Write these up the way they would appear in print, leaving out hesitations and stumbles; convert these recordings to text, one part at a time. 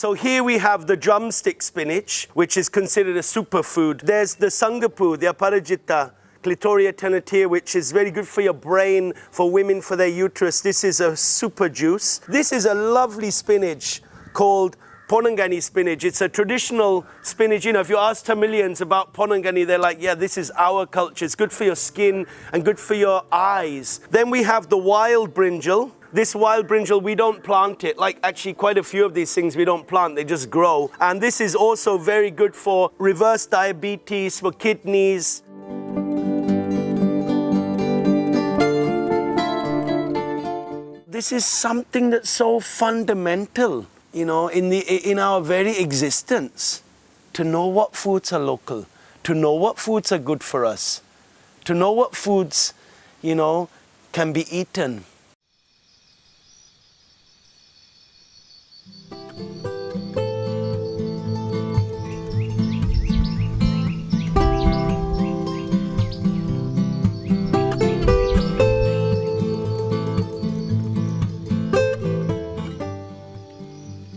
So here we have the drumstick spinach, which is considered a superfood. There's the sangapu, the aparajita, Clitoria tenatia, which is very good for your brain, for women, for their uterus. This is a super juice. This is a lovely spinach called Ponangani spinach. It's a traditional spinach. You know, if you ask Tamilians about Ponangani, they're like, yeah, this is our culture. It's good for your skin and good for your eyes. Then we have the wild brinjal. This wild brinjal, we don't plant it. Like actually quite a few of these things we don't plant, they just grow. And this is also very good for reverse diabetes, for kidneys. This is something that's so fundamental, you know, in our very existence. To know what foods are local, to know what foods are good for us, to know what foods, you know, can be eaten.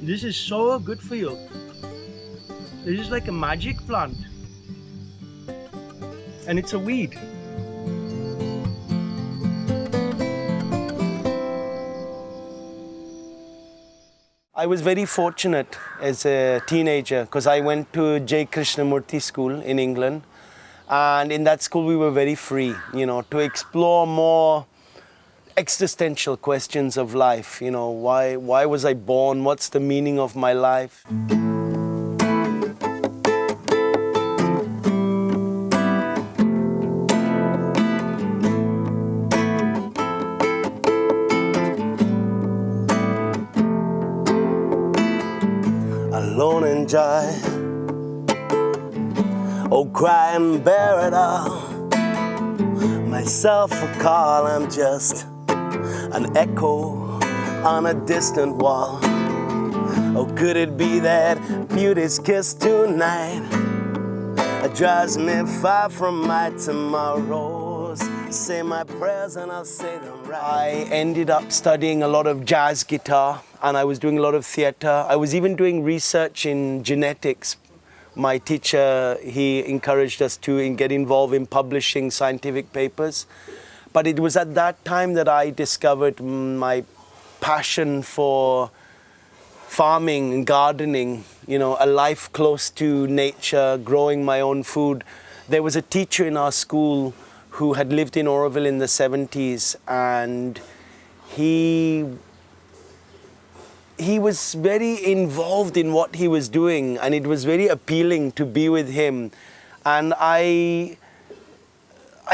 This is so good for you. This is like a magic plant. And it's a weed. I was very fortunate as a teenager because I went to J. Krishnamurti School in England. And in that school we were very free, you know, to explore more existential questions of life, you know, why was I born? What's the meaning of my life? Alone in joy, oh, cry and bear it all. Myself a call, I'm just an echo on a distant wall. Oh, could it be that beauty's kiss tonight drives me far from my tomorrows? Say my prayers and I'll say them right. I ended up studying a lot of jazz guitar and I was doing a lot of theater. I was even doing research in genetics. My teacher, he encouraged us to get involved in publishing scientific papers. But it was at that time that I discovered my passion for farming and gardening, you know, a life close to nature, growing my own food. There was a teacher in our school who had lived in Oroville in the 70s, and he was very involved in what he was doing, and it was very appealing to be with him. And I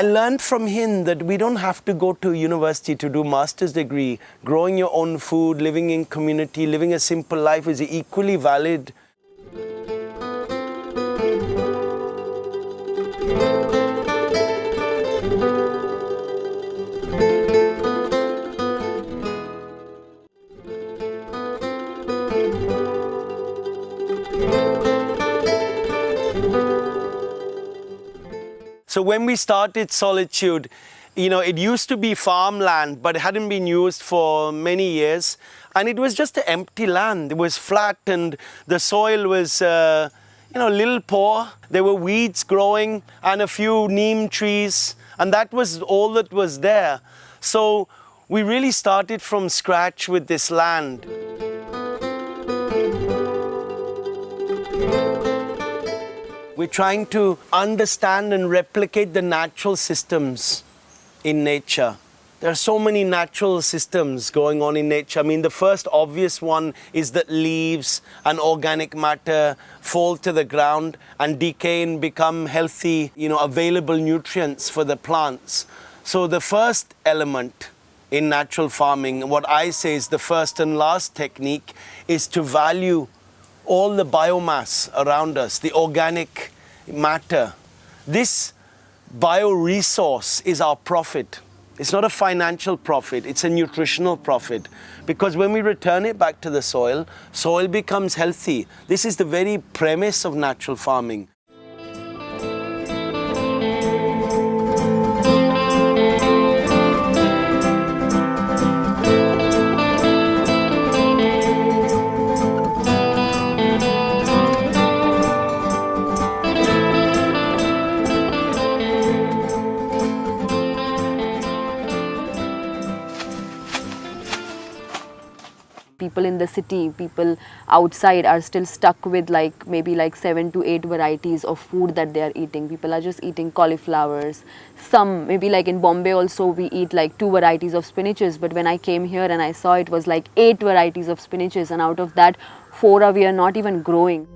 learned from him that we don't have to go to university to do master's degree. Growing your own food, living in community, living a simple life is equally valid. So when we started Solitude, you know, it used to be farmland, but it hadn't been used for many years. And it was just an empty land. It was flat and the soil was, a little poor. There were weeds growing and a few neem trees. And that was all that was there. So we really started from scratch with this land. We're trying to understand and replicate the natural systems in nature. There are so many natural systems going on in nature. I mean, the first obvious one is that leaves and organic matter fall to the ground and decay and become healthy, available nutrients for the plants. So the first element in natural farming, what I say is the first and last technique, is to value all the biomass around us, the organic matter. This bioresource is our profit. It's not a financial profit, it's a nutritional profit. Because when we return it back to the soil, soil becomes healthy. This is the very premise of natural farming. in the city, people outside are still stuck with like maybe like 7 to 8 varieties of food that they are eating. People are just eating cauliflowers. Some, maybe like in Bombay also, we eat like 2 varieties of spinaches, but when I came here and I saw, it was like 8 varieties of spinaches, and out of that 4 we are not even growing.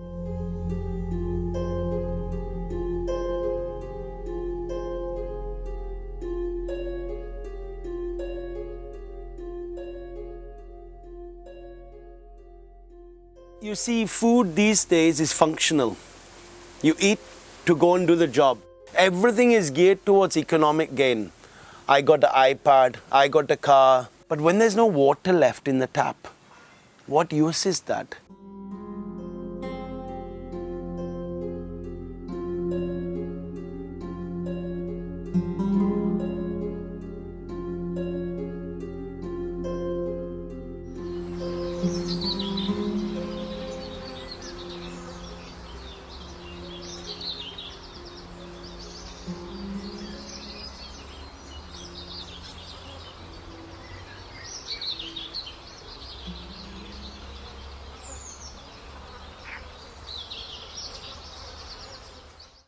You see, food these days is functional. You eat to go and do the job. Everything is geared towards economic gain. I got the iPad, I got the car, but when there's no water left in the tap, what use is that?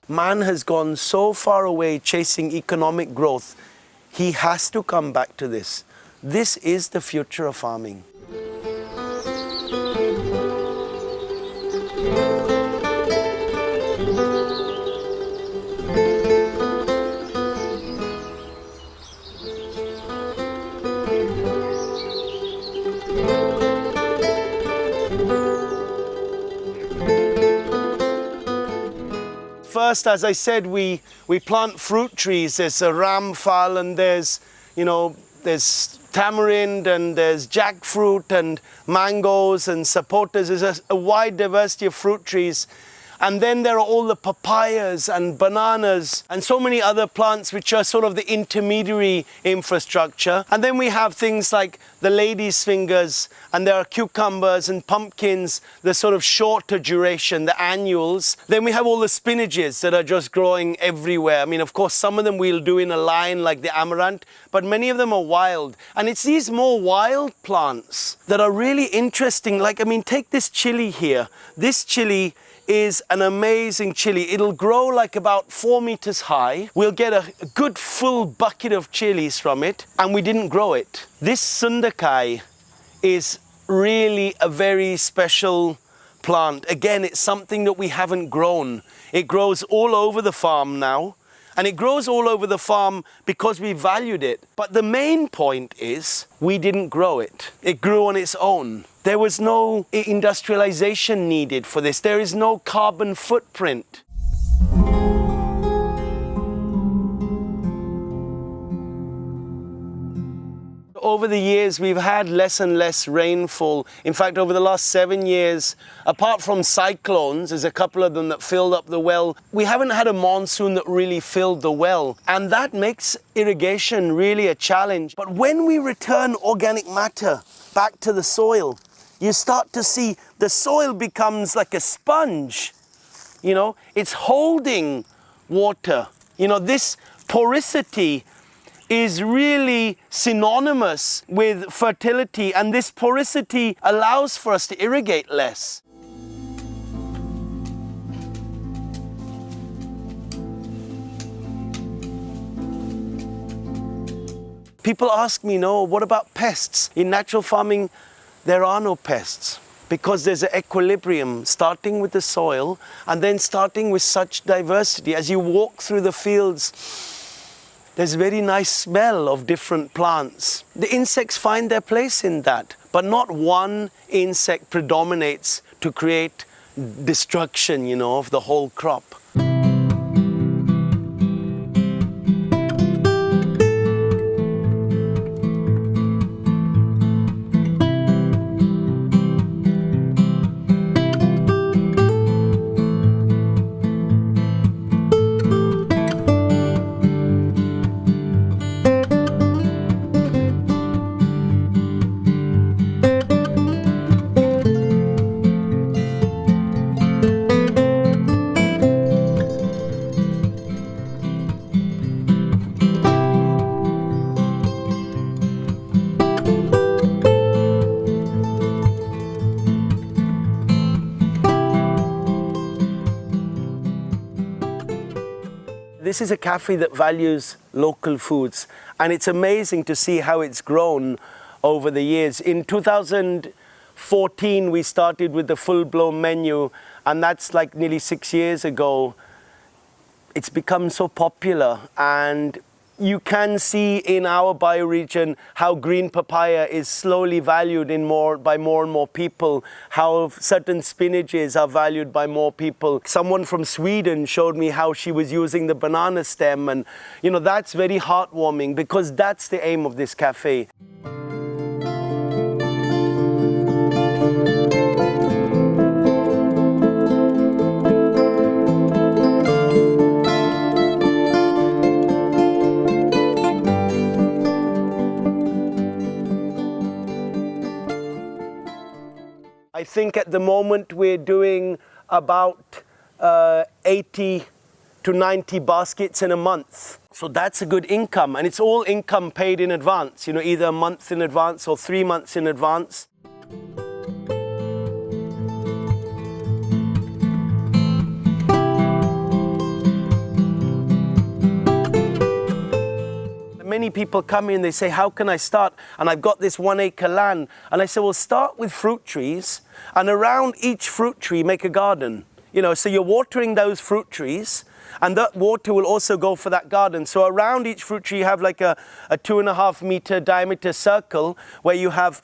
Man has gone so far away chasing economic growth, he has to come back to this. This is the future of farming. First, as I said, we plant fruit trees. There's a ramphal, and there's tamarind, and there's jackfruit, and mangoes, and sapotas. There's a wide diversity of fruit trees. And then there are all the papayas and bananas and so many other plants which are sort of the intermediary infrastructure. And then we have things like the lady's fingers, and there are cucumbers and pumpkins, the sort of shorter duration, the annuals. Then we have all the spinaches that are just growing everywhere. I mean, of course, some of them we'll do in a line like the amaranth, but many of them are wild. And it's these more wild plants that are really interesting. Like, I mean, take this chili here. This chili is an amazing chili. It'll grow like about 4 meters high. We'll get a good full bucket of chilies from it, and we didn't grow it. This sundakai is really a very special plant. Again, it's something that we haven't grown. It grows all over the farm now, and it grows all over the farm because we valued it. But the main point is we didn't grow it. It grew on its own. There was no industrialization needed for this. There is no carbon footprint. Over the years, we've had less and less rainfall. In fact, over the last 7 years, apart from cyclones, there's a couple of them that filled up the well, we haven't had a monsoon that really filled the well. And that makes irrigation really a challenge. But when we return organic matter back to the soil, you start to see the soil becomes like a sponge. You know, it's holding water. You know, this porosity is really synonymous with fertility, and this porosity allows for us to irrigate less. People ask me, no, what about pests? In natural farming, there are no pests, because there's an equilibrium starting with the soil and then starting with such diversity. As you walk through the fields, there's a very nice smell of different plants. The insects find their place in that, but not one insect predominates to create destruction, you know, of the whole crop. This is a cafe that values local foods, and it's amazing to see how it's grown over the years. In 2014, we started with the full-blown menu, and that's like nearly 6 years ago. It's become so popular, and you can see in our bioregion how green papaya is slowly valued by more and more people, how certain spinaches are valued by more people. Someone from Sweden showed me how she was using the banana stem, and you know, that's very heartwarming because that's the aim of this cafe. I think at the moment we're doing about 80 to 90 baskets in a month. So that's a good income, and it's all income paid in advance, you know, either a month in advance or 3 months in advance. Many people come in, they say, how can I start? And I've got this 1 acre land. And I say, well, start with fruit trees, and around each fruit tree, make a garden. You know, so you're watering those fruit trees, and that water will also go for that garden. So around each fruit tree, you have like a 2.5 meter diameter circle where you have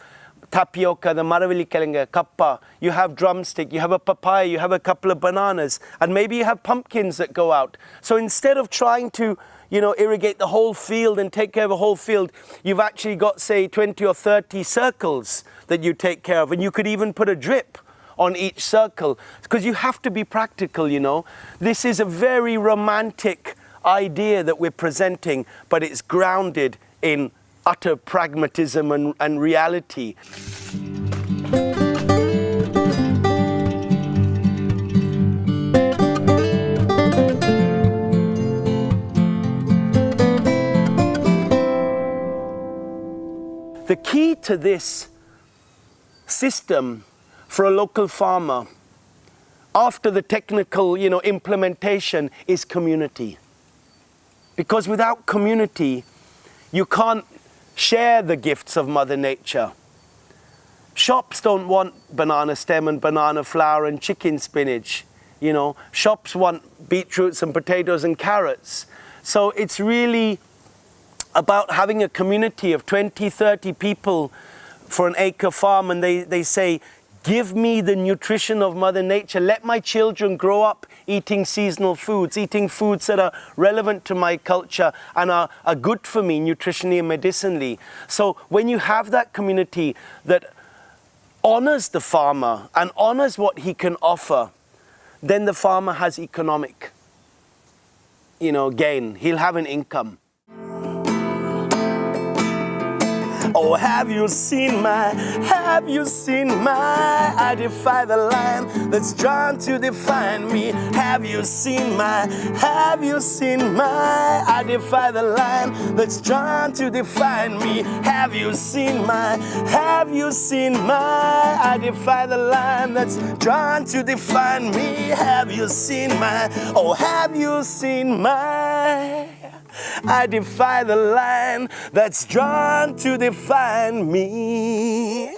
tapioca, the maravillikilinga, kappa, you have drumstick, you have a papaya, you have a couple of bananas, and maybe you have pumpkins that go out. So instead of trying to, you know, irrigate the whole field and take care of a whole field, you've actually got, say, 20 or 30 circles that you take care of. And you could even put a drip on each circle, because you have to be practical, you know. This is a very romantic idea that we're presenting, but it's grounded in utter pragmatism and reality. The key to this system for a local farmer, after the technical, you know, implementation, is community. Because without community, you can't share the gifts of Mother Nature. Shops don't want banana stem and banana flower and chicken spinach. You know, shops want beetroots and potatoes and carrots. So it's really about having a community of 20, 30 people for an acre farm, and they say, give me the nutrition of Mother Nature. Let my children grow up eating seasonal foods, eating foods that are relevant to my culture and are good for me nutritionally and medicinally. So when you have that community that honors the farmer and honors what he can offer, then the farmer has economic, you know, gain. He'll have an income. Oh, have you seen my, I defy the line that's drawn to define me. Have you seen my, I defy the line that's drawn to define me. Have you seen my, I defy the line that's drawn to define me. Have you seen my, oh, have you seen my, I defy the line that's drawn to define me.